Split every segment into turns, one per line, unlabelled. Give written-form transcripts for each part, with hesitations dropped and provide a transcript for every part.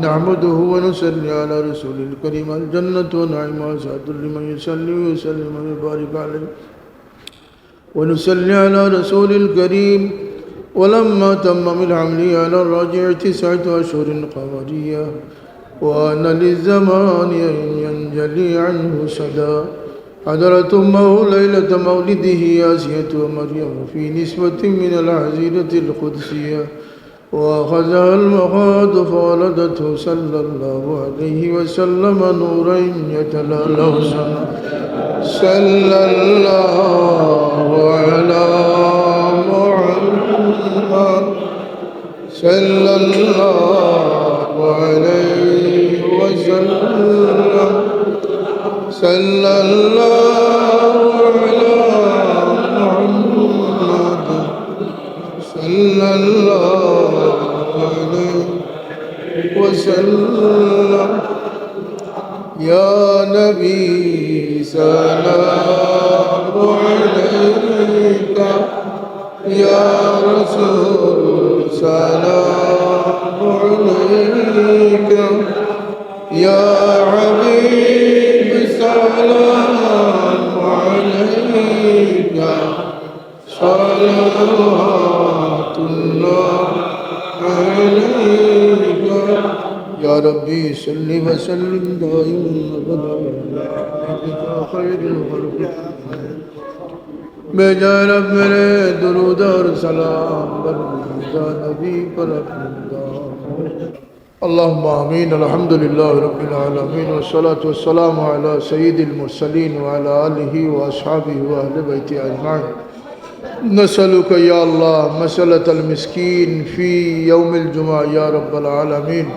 نحمده ونصلي على رسول الكريم الجنة ونعيم وسعة لمن يصلي ويسلم ويبارك عليه ونصلي على رسول الكريم ولما تم بالحمل على الراجع 9 أشهر قمرية وأن للزمان أن ينجلي عنه صدى حضرت أمه ليلة مولده آسية ومريم في نسبة من العزيرة القدسية وأخذها المخاض فولدته صلى الله عليه وسلم نورا يتلالى صلى الله على محمد صلى الله عليه وسلم صلى الله على محمد صلى الله عليه وسلم يا نبي سلام عليك يا رسول سلام عليك يا حبيب سلام عليك صلوات الله عليك يا ربي صل وسلم دائما ابدا على خير الخلق بجا رب میرے درود اور سلام بر نبی پر اللهم آمين الحمد لله رب العالمين والصلاة والسلام على سيد المرسلين وعلى آله وأصحابه وأهل بيته أجمعين نسألك يا الله مسألة المسكين في يوم الجمعة يا رب العالمين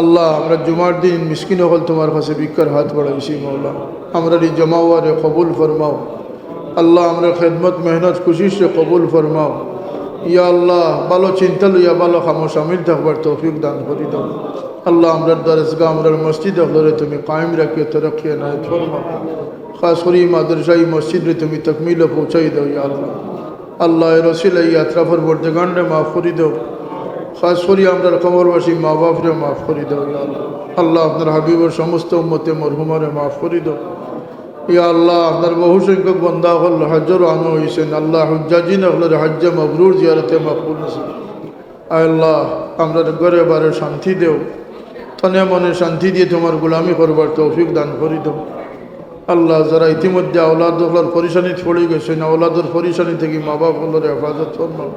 আল্লাহ আমরা জুমার দিন মিসকিন হল তোমার কাছে ভিক্ষার হাত বাড়াইছি মৌলা আমরা এই জমাওয়ারে কবুল ফরমাও আল্লাহ আমরা খেদমত মেহনত কোশিশে কবুল ফরমাও ইয়া আল্লাহ ভালো চিন্তা লইয়া ভালো খামো শামিল থাকবার তৌফিক দান করি দাও আল্লাহ আমরা দরজগাহ আমরা মসজিদ হলরে তুমি কায়েম রাখিয়ে তরক্কি এনায়েত ফরমাও খাস করি মাদ্রাসাই মসজিদে তুমি তকমিল পৌঁছাই দাও ইয়া আল্লাহ আল্লাহ রসিল এই আত্রাফর বর্দগান্ডে মাফ করি দাও খাস করি আমরা কবরবাসী মা বাপরে মাফ করি দাও ইয়া আল্লাহ আল্লাহ আপনার হাবিবের সমস্ত উম্মতে মরহুমারে মাফ করি দাও ইয়া আল্লাহ আপনার বহু সংখ্যক বন্দা হল হজ্জর আনো হয়েছেন আল্লাহ হুজ্জাজিন হলের হজ্জ মবরুর জিয়ারতে মকবুল নসিব আল্লাহ আমরা ঘরে বারে শান্তি দেও তনে মনে শান্তি দিয়ে তোমার গোলামি করবার তৌফিক দান করি দাও আল্লাহ যারা ইতিমধ্যে আওলাদ হলার পরিশানি পড়ে গেছেন আওলাদের পরিশানি থেকে মা বাপ হলের হেফাজত ফরমাও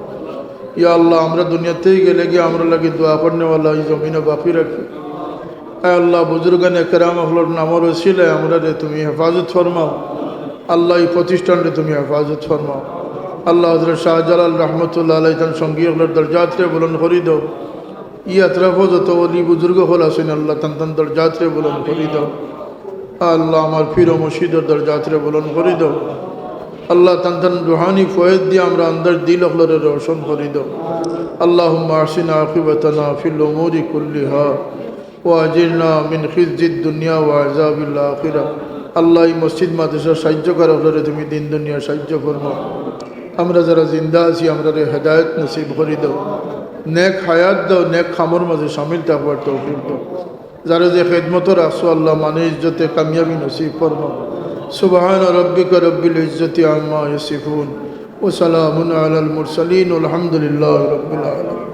ইয়া আল্লাহ আমরা দুনিয়াতেই গেলে গিয়ে আমরা লাগে দোয়া করনেওয়ালা এই জমিনে বাকি রাখি আল্লাহ বুজুর্গানে কেরাম হলোর নামর ছিলে আমরা রে তুমি হেফাজত ফরমাও আল্লাহ এই প্রতিষ্ঠানরে তুমি হেফাজত ফরমাও আল্লাহ হজরত শাহজালাল রহমতুল্লাহ আলাই তার সঙ্গী হলোর দরজাতরে বুলন্দ করি দাও ইয়াত্রাফো যত অলি বুজুর্গ হল আছেন আল্লাহ তান তান দরজাতরে বুলন্দ করি দাও আল্লাহ আমার ফির ও মুর্শিদের দরজাতরে বুলন্দ করি দাও আল্লাহ তান তান রুহানি ফয়েদ দিয়ে আমরা আন্দার দিল হলরে রোশন করি দাও আল্লাহুম্মা আহসিন আকিবাতানা ফিল উমুরি কুল্লিহা ওয়াজিরনা মিন খিজজিদ দুনিয়া ওয়া আযাবিল আখিরা আল্লাহ এই মসজিদ মাদ্রাসা সাহায্যকার হলরে তুমি দিন দুনিয়া সাহায্য ফরমাও আমরা যারা জিন্দা আছি আমরা হেদায়েত নসিব করে দাও নেক হায়াত দাও নেক খামর মাঝে শামিল থাকবার তৌফিক দাও যারা যে খেদমত রাখছো আল্লাহ মানে ইজ্জতে কামিয়াবি নসিব ফরমাও সুবহান রাব্বিকা রব্বিল ইজ্জতি আম্মা ইয়াসিফুন ওয়া সালামুন আলাল মুরসালিন আলহামদুলিল্লাহি রাব্বিল আলামিন।